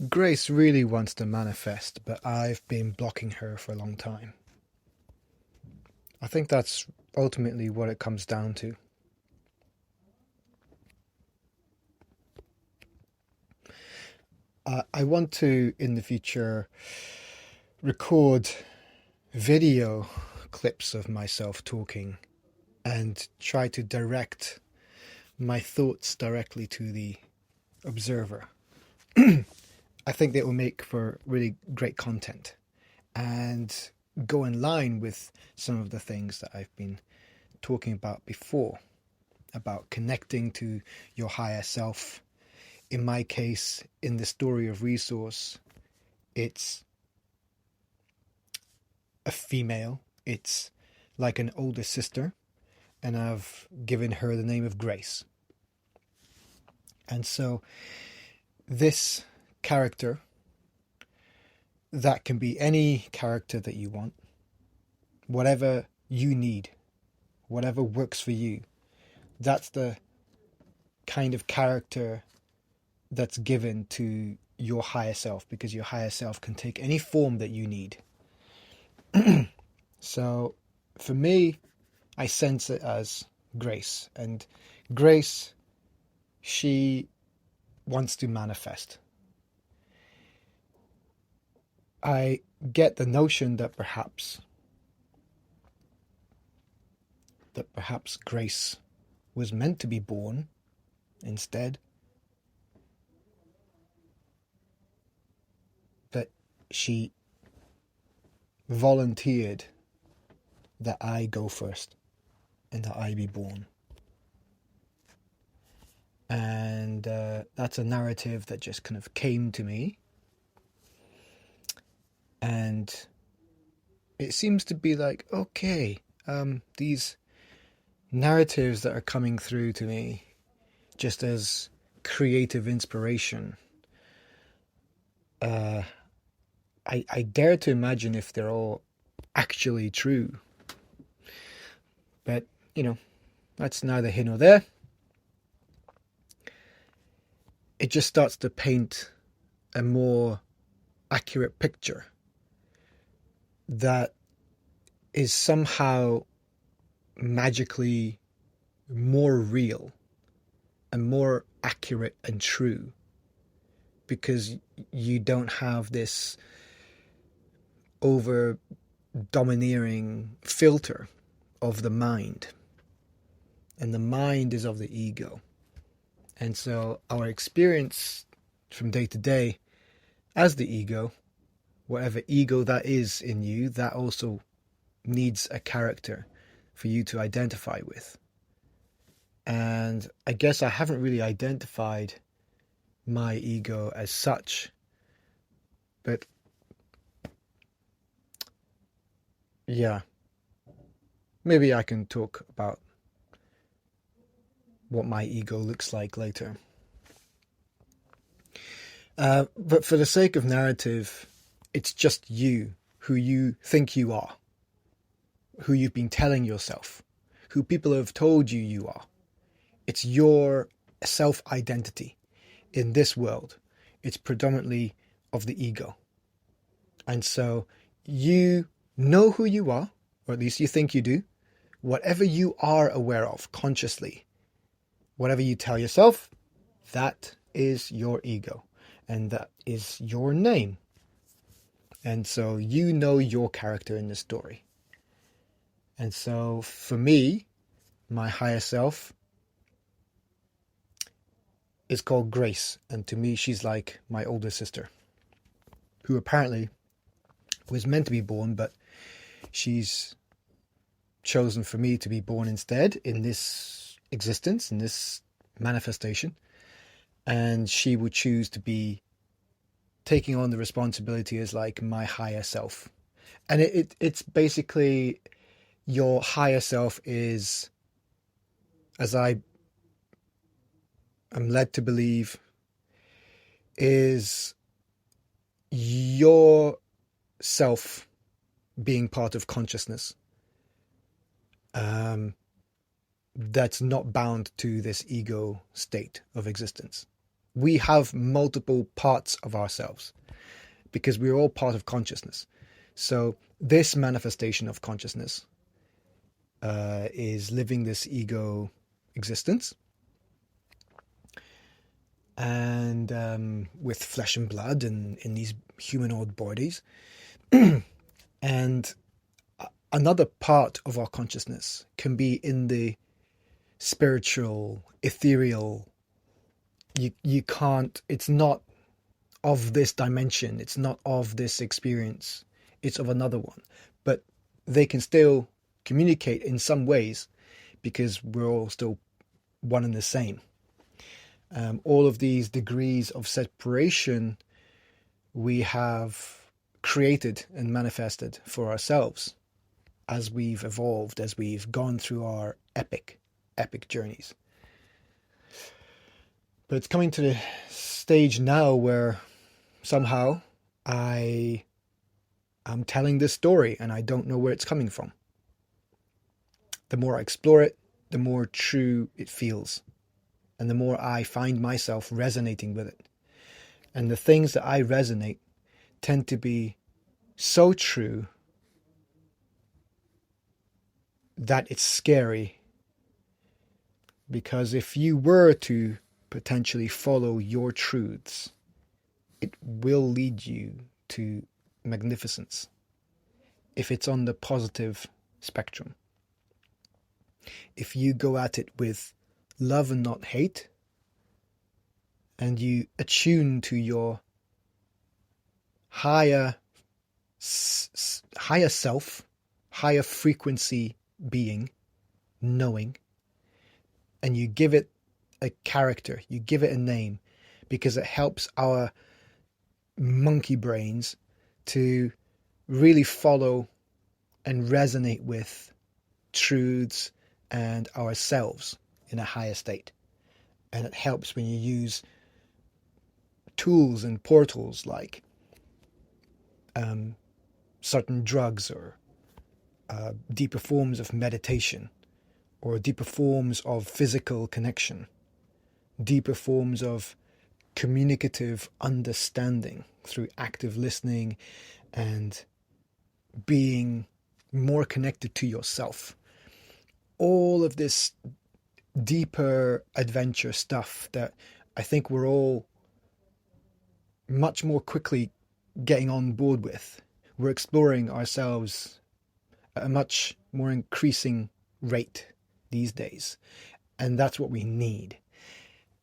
Grace really wants to manifest, but I've been blocking her for a long time. I think that's ultimately what it comes down to. I want to, in the future, record video clips of myself talking and try to direct my thoughts directly to the observer. I think that will make for really great content and go in line with some of the things that I've been talking about before, about connecting to your higher self. In my case, in the story of Resource, it's a female. It's like an older sister, and I've given her the name of Grace. And so this character, that can be any character that you want, whatever you need, whatever works for you, that's the kind of character that's given to your higher self, because your higher self can take any form that you need. So for me, I sense it as Grace, and Grace, she wants to manifest. I get the notion that perhaps Grace was meant to be born instead, but she volunteered that I go first and that I be born. And that's a narrative that just kind of came to me. And it seems to be like, okay, these narratives that are coming through to me just as creative inspiration, I dare to imagine if they're all actually true. But, that's neither here nor there. It just starts to paint a more accurate picture that is somehow magically more real and more accurate and true, because you don't have this over domineering filter of the mind, and the mind is of the ego. And so our experience from day to day as the ego, whatever ego that is in you, that also needs a character for you to identify with. And I guess I haven't really identified my ego as such, but yeah, maybe I can talk about what my ego looks like later. But for the sake of narrative, it's just you, who you think you are, who you've been telling yourself, who people have told you you are. It's your self-identity in this world. It's predominantly of the ego. And so you know who you are, or at least you think you do. Whatever you are aware of consciously, whatever you tell yourself, that is your ego. And that is your name. And so you know your character in the story. And so for me, my higher self is called Grace. And to me, she's like my older sister, who apparently was meant to be born, but she's chosen for me to be born instead in this existence, in this manifestation. And she would choose to be taking on the responsibility as like my higher self. And it's basically, your higher self is, as I am led to believe, is your self being part of consciousness, that's not bound to this ego state of existence. we have multiple parts of ourselves because we're all part of consciousness. So this manifestation of consciousness is living this ego existence, and with flesh and blood and in these humanoid bodies. And another part of our consciousness can be in the spiritual, ethereal. You can't, it's not of this dimension, it's not of this experience, it's of another one. But they can still communicate in some ways because we're all still one and the same. All of these degrees of separation we have created and manifested for ourselves as we've evolved, as we've gone through our epic journeys. But it's coming to the stage now where somehow I'm telling this story and I don't know where it's coming from. The more I explore it, the more true it feels. And the more I find myself resonating with it. And the things that I resonate tend to be so true that it's scary. Because if you were to potentially follow your truths, it will lead you to magnificence if it's on the positive spectrum. If you go at it with love and not hate, and you attune to your higher self, higher frequency being, knowing, and you give it a character, you give it a name, because it helps our monkey brains to really follow and resonate with truths and ourselves in a higher state. And it helps when you use tools and portals like certain drugs or deeper forms of meditation or deeper forms of physical connection, deeper forms of communicative understanding through active listening and being more connected to yourself. All of this deeper adventure stuff that I think we're all much more quickly getting on board with. We're exploring ourselves at a much more increasing rate these days. And that's what we need.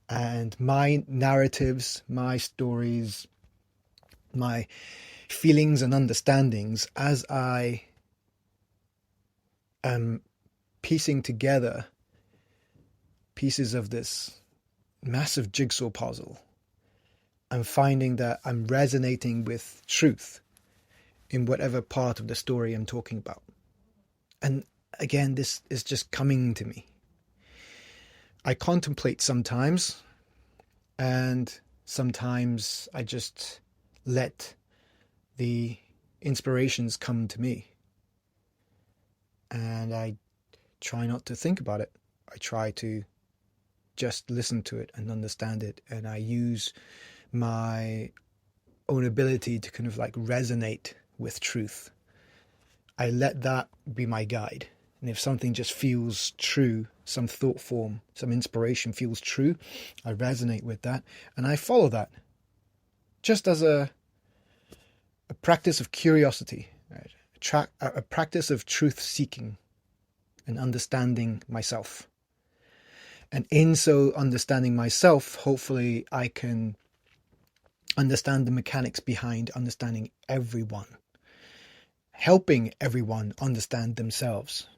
And my narratives, my stories, my feelings and understandings, as I am piecing together pieces of this massive jigsaw puzzle, I'm finding that I'm resonating with truth in whatever part of the story I'm talking about. And again, this is just coming to me. I contemplate sometimes, and sometimes I just let the inspirations come to me. And I try not to think about it. I try to just listen to it and understand it. And I use my own ability to kind of like resonate with truth. I let that be my guide. And if something just feels true, some thought form, some inspiration feels true, I resonate with that and I follow that. Just as a practice of curiosity, right? A practice of truth seeking and understanding myself. And in so understanding myself, hopefully I can understand the mechanics behind understanding everyone, helping everyone understand themselves,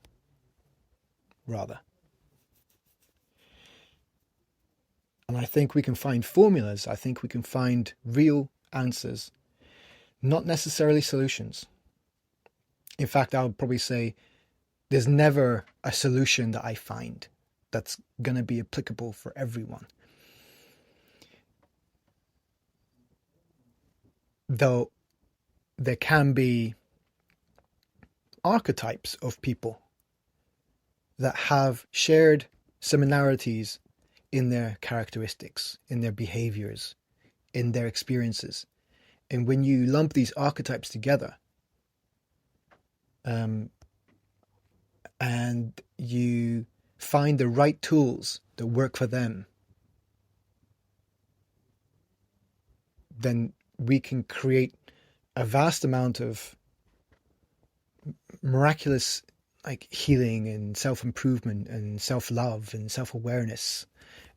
rather. And I think we can find formulas. I think we can find real answers, not necessarily solutions. In fact, I would probably say there's never a solution that I find that's going to be applicable for everyone. Though there can be archetypes of people that have shared similarities in their characteristics, in their behaviors, in their experiences. And when you lump these archetypes together, and you find the right tools that work for them, then we can create a vast amount of miraculous healing and self-improvement and self-love and self-awareness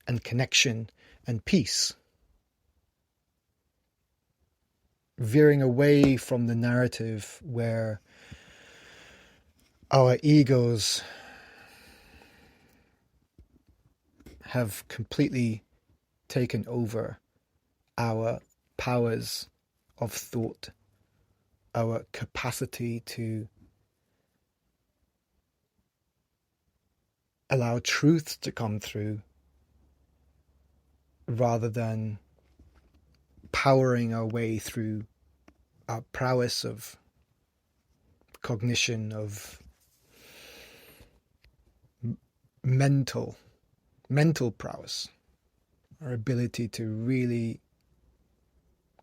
and connection and peace. Veering away from the narrative where our egos have completely taken over our powers of thought, our capacity to allow truth to come through rather than powering our way through our prowess of cognition, of mental prowess, our ability to really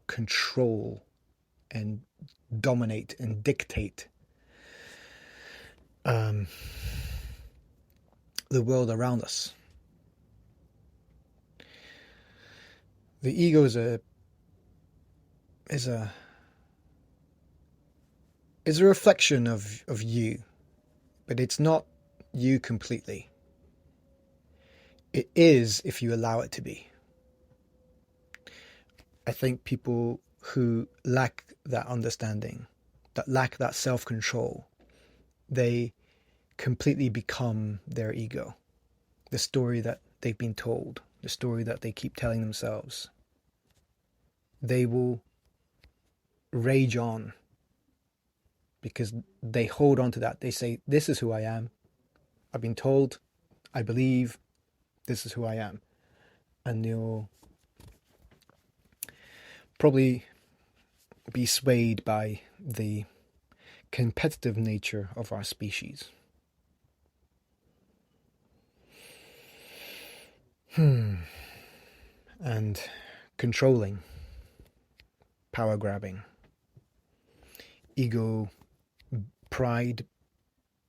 control and dominate and dictate the world around us. The ego is a reflection of you, but it's not you completely. It is if you allow it to be. I think people who lack that understanding, that lack that self-control, they completely become their ego. The story that they've been told, the story that they keep telling themselves. They will rage on because they hold on to that. They say, this is who I am. I've been told, I believe, this is who I am. And they'll probably be swayed by the competitive nature of our species. And controlling, power grabbing, ego, pride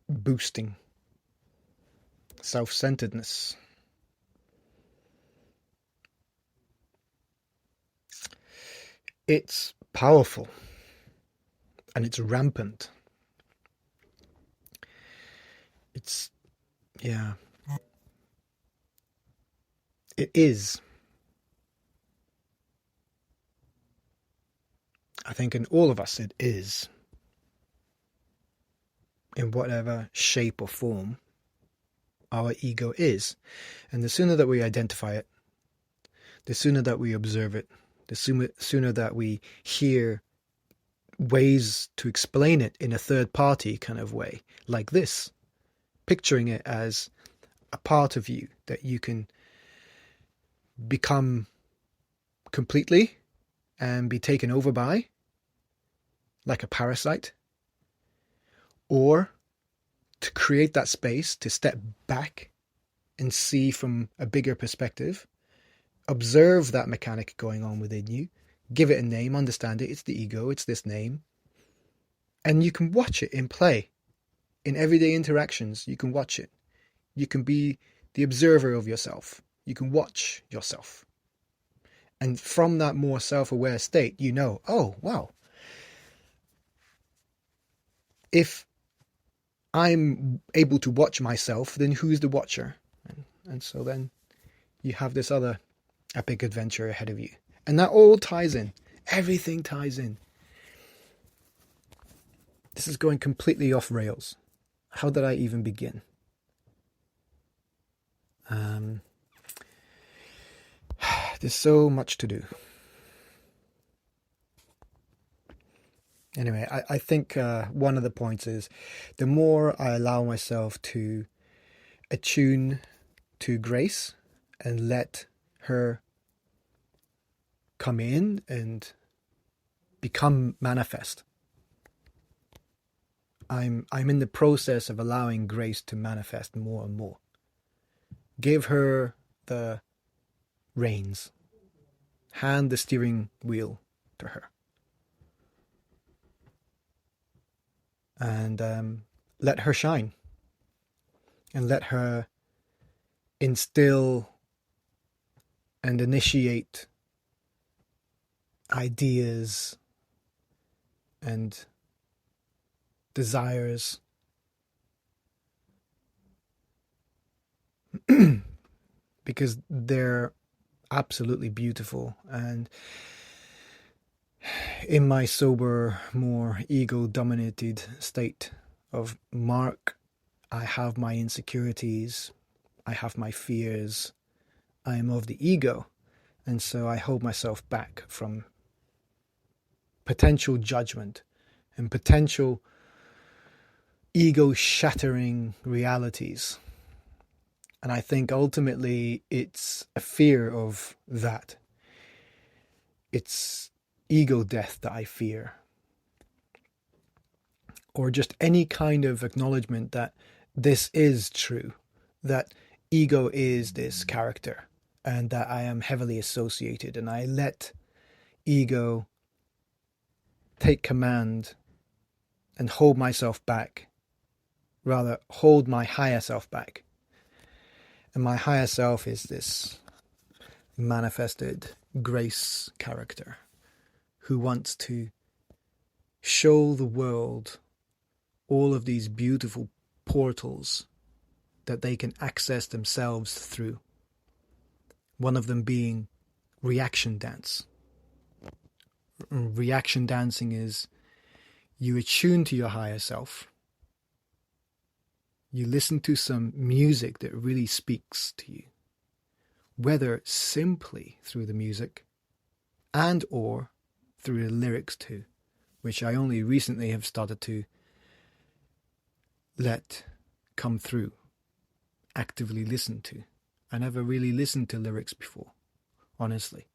boosting, self-centeredness. It's powerful and it's rampant. It is. I think in all of us it is. In whatever shape or form our ego is. And the sooner that we identify it, the sooner that we observe it, the sooner that we hear ways to explain it in a third party kind of way, like this, picturing it as a part of you that you can become completely and be taken over by, like a parasite, or to create that space to step back and see from a bigger perspective, observe that mechanic going on within you, give it a name, understand it, it's the ego, it's this name, and you can watch it in play. In everyday interactions, you can watch it. You can be the observer of yourself. You can watch yourself. And from that more self-aware state, you know, oh, wow. If I'm able to watch myself, then who's the watcher? And so then you have this other epic adventure ahead of you. And that all ties in. Everything ties in. This is going completely off rails. How did I even begin? There's so much to do. Anyway, I think one of the points is the more I allow myself to attune to grace and let her come in and become manifest. I'm in the process of allowing grace to manifest more and more. Give her the reins. Hand the steering wheel to her. And let her shine. And let her instill and initiate ideas and desires because they're absolutely beautiful. And in my sober, more ego-dominated state of Mark, I have my insecurities, I have my fears, I am of the ego, and so I hold myself back from potential judgment and potential ego-shattering realities. And I think ultimately it's a fear of that. It's ego death that I fear. Or just any kind of acknowledgement that this is true, that ego is this character, and that I am heavily associated, and I let ego take command and hold myself back, rather hold my higher self back. And my higher self is this manifested grace character who wants to show the world all of these beautiful portals that they can access themselves through. One of them being reaction dance. Reaction dancing is you attune to your higher self. You listen to some music that really speaks to you, whether simply through the music and or through the lyrics too, which I only recently have started to let come through, actively listen to. I never really listened to lyrics before, honestly.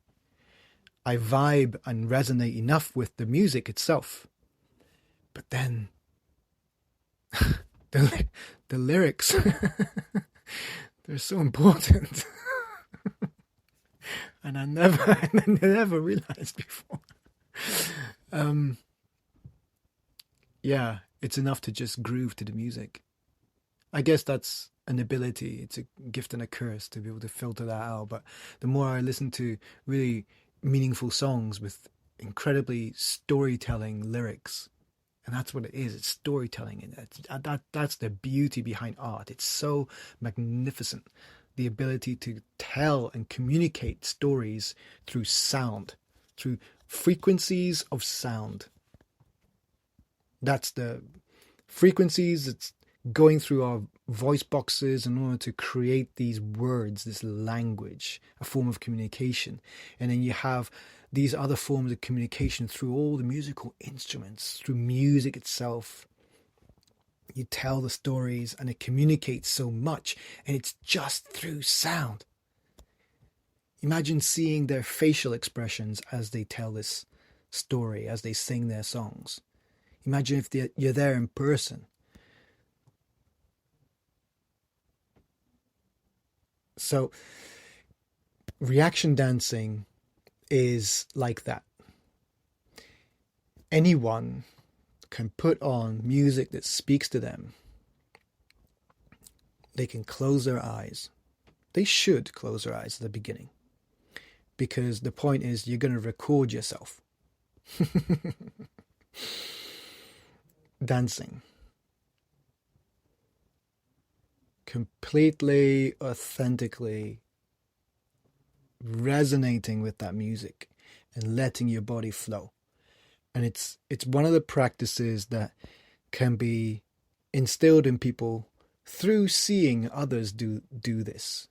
I vibe and resonate enough with the music itself, but then the lyrics, they're so important. And I never realized before. Yeah, it's enough to just groove to the music. I guess that's an ability. It's a gift and a curse to be able to filter that out. But the more I listen to really meaningful songs with incredibly storytelling lyrics, and that's what it is. It's storytelling, and that's the beauty behind art. It's so magnificent. The ability to tell and communicate stories through sound, through frequencies of sound. That's the frequencies that's going through our voice boxes in order to create these words, this language, a form of communication. And then you have these other forms of communication through all the musical instruments, through music itself. You tell the stories and it communicates so much, and it's just through sound. Imagine seeing their facial expressions as they tell this story, as they sing their songs. Imagine if you're there in person. So, reaction dancing is like that. Anyone can put on music that speaks to them. They can close their eyes. They should close their eyes at the beginning, because the point is you're going to record yourself dancing, completely authentically resonating with that music and letting your body flow. And it's one of the practices that can be instilled in people through seeing others do this,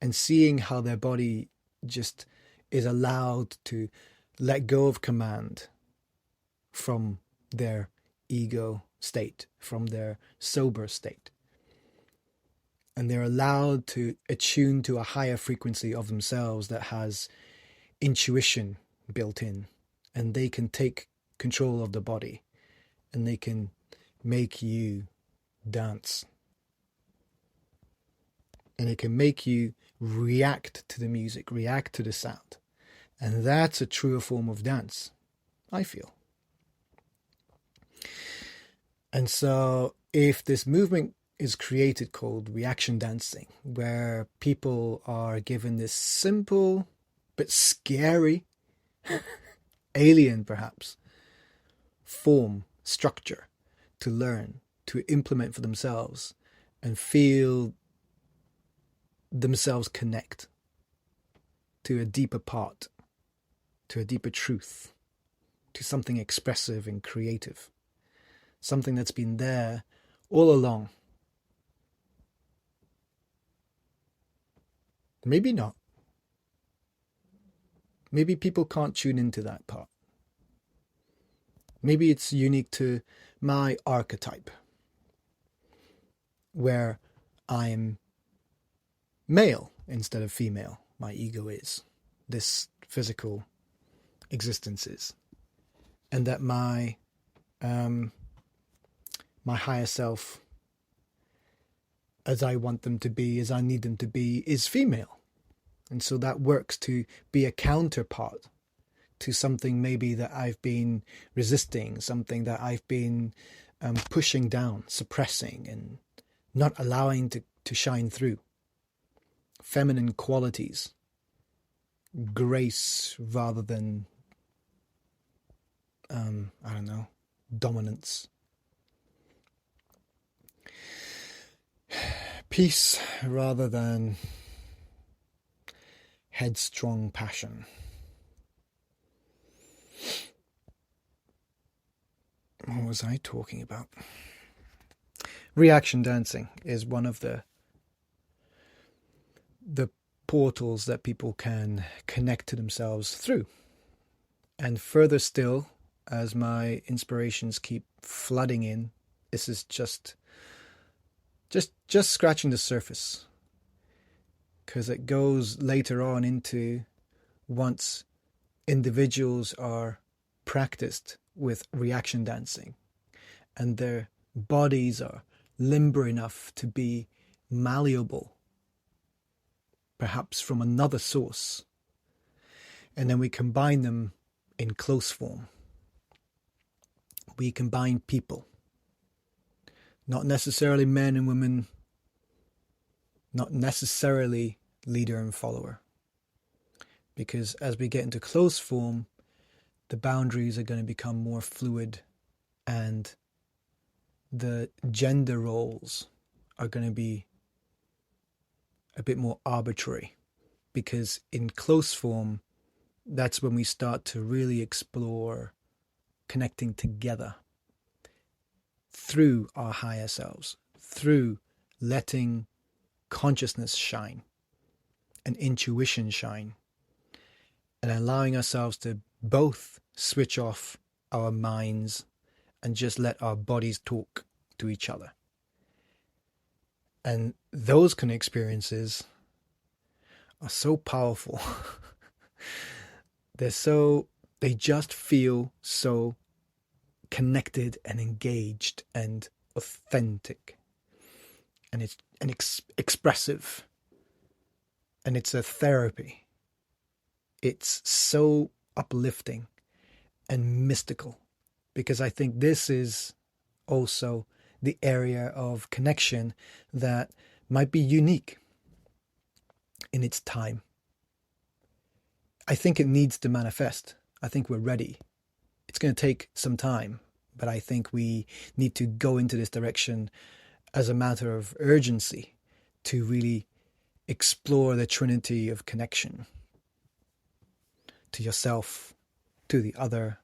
and seeing how their body just is allowed to let go of command from their ego state, from their sober state. And they're allowed to attune to a higher frequency of themselves that has intuition built in. And they can take control of the body, and they can make you dance. And it can make you react to the music, react to the sound. And that's a truer form of dance, I feel. And so if this movement is created called reaction dancing, where people are given this simple but scary, alien perhaps, form, structure to learn, to implement for themselves and feel themselves connect to a deeper part, to a deeper truth, to something expressive and creative, something that's been there all along. Maybe not. Maybe people can't tune into that part. Maybe it's unique to my archetype, where I'm male instead of female. My ego is. This physical existence is. And that my higher self, as I want them to be, as I need them to be, is female. And so that works to be a counterpart to something maybe that I've been resisting, something that I've been pushing down, suppressing, and not allowing to shine through. Feminine qualities, grace rather than, dominance. Peace rather than headstrong passion. What was I talking about? Reaction dancing is one of the portals that people can connect to themselves through. And further still, as my inspirations keep flooding in, this is just scratching the surface. Because it goes later on into, once individuals are practiced with reaction dancing and their bodies are limber enough to be malleable, perhaps from another source, and then we combine them in close form. We combine people, not necessarily men and women, not necessarily leader and follower, because as we get into close form, the boundaries are going to become more fluid and the gender roles are going to be a bit more arbitrary, because in close form, that's when we start to really explore connecting together through our higher selves, through letting consciousness shine and intuition shine, and allowing ourselves to both switch off our minds and just let our bodies talk to each other. And those kind of experiences are so powerful. They just feel so connected and engaged and authentic. And it's expressive. And it's a therapy. It's so uplifting and mystical, because I think this is also the area of connection that might be unique in its time. I think it needs to manifest. I think we're ready. It's going to take some time, but I think we need to go into this direction as a matter of urgency to really explore the trinity of connection to yourself, to the other,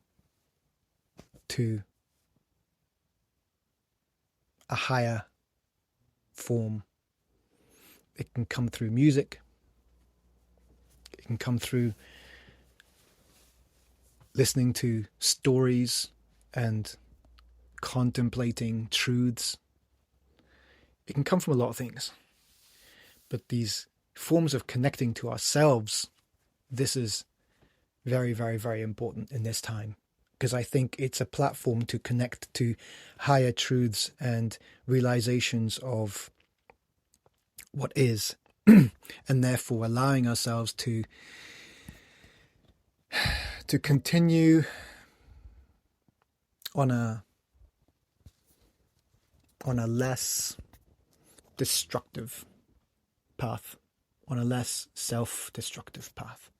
to a higher form. It can come through music. It can come through listening to stories and contemplating truths. It can come from a lot of things. But these forms of connecting to ourselves, this is very, very, very important in this time, because I think it's a platform to connect to higher truths and realizations of what is and therefore allowing ourselves to continue on a less destructive path, on a less self-destructive path.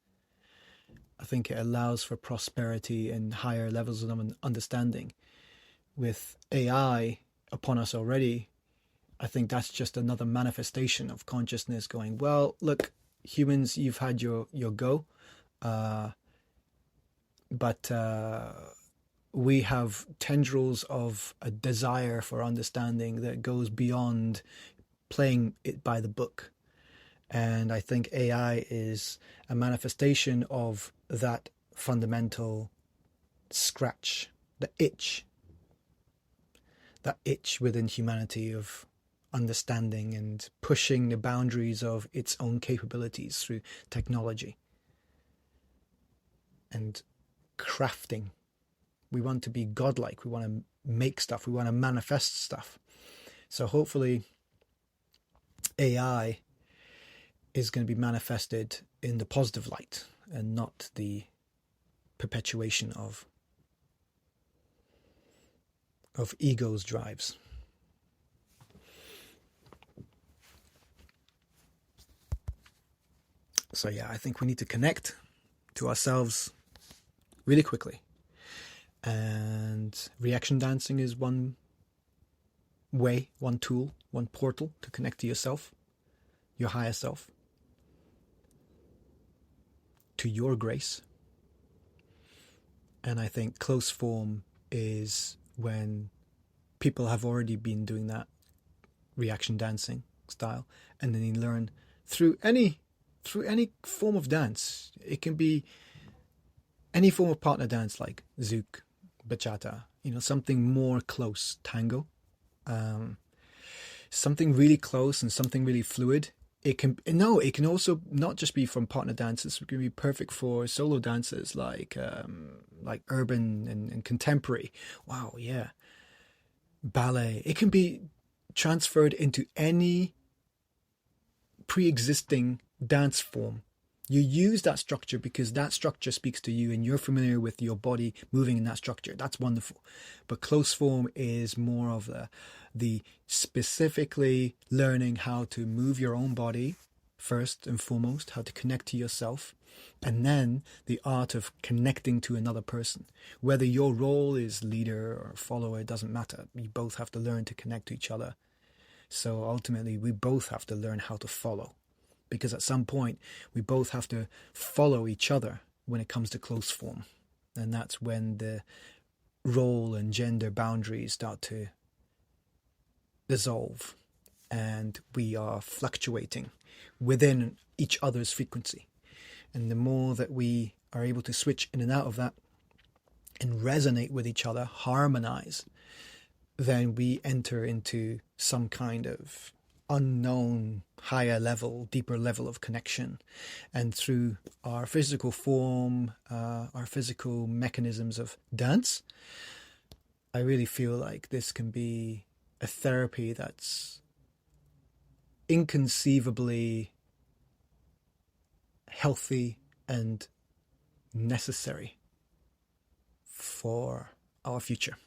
I think it allows for prosperity and higher levels of understanding. With AI upon us already, I think that's just another manifestation of consciousness going, well, look, humans, you've had your go, but we have tendrils of a desire for understanding that goes beyond playing it by the book. And I think AI is a manifestation of that fundamental scratch, that itch within humanity of understanding and pushing the boundaries of its own capabilities through technology and crafting. We want to be godlike. We want to make stuff. We want to manifest stuff. So hopefully AI is going to be manifested in the positive light and not the perpetuation of ego's drives. So yeah, I think we need to connect to ourselves really quickly. And reaction dancing is one way, one tool, one portal to connect to yourself, your higher self, to your grace. And I think close form is when people have already been doing that reaction dancing style, and then you learn through any form of dance. It can be any form of partner dance like zouk, bachata, something more close, tango, something really close and something really fluid. It can also not just be from partner dances. It can be perfect for solo dancers like urban and contemporary. Wow, yeah. Ballet. It can be transferred into any pre-existing dance form. You use that structure because that structure speaks to you and you're familiar with your body moving in that structure. That's wonderful. But close form is more of the specifically learning how to move your own body first and foremost, how to connect to yourself, and then the art of connecting to another person. Whether your role is leader or follower, it doesn't matter. You both have to learn to connect to each other. So ultimately, we both have to learn how to follow. Because at some point, we both have to follow each other when it comes to close form. And that's when the role and gender boundaries start to dissolve. And we are fluctuating within each other's frequency. And the more that we are able to switch in and out of that and resonate with each other, harmonize, then we enter into some kind of unknown, higher level, deeper level of connection. And through our physical form, our physical mechanisms of dance, I really feel like this can be a therapy that's inconceivably healthy and necessary for our future.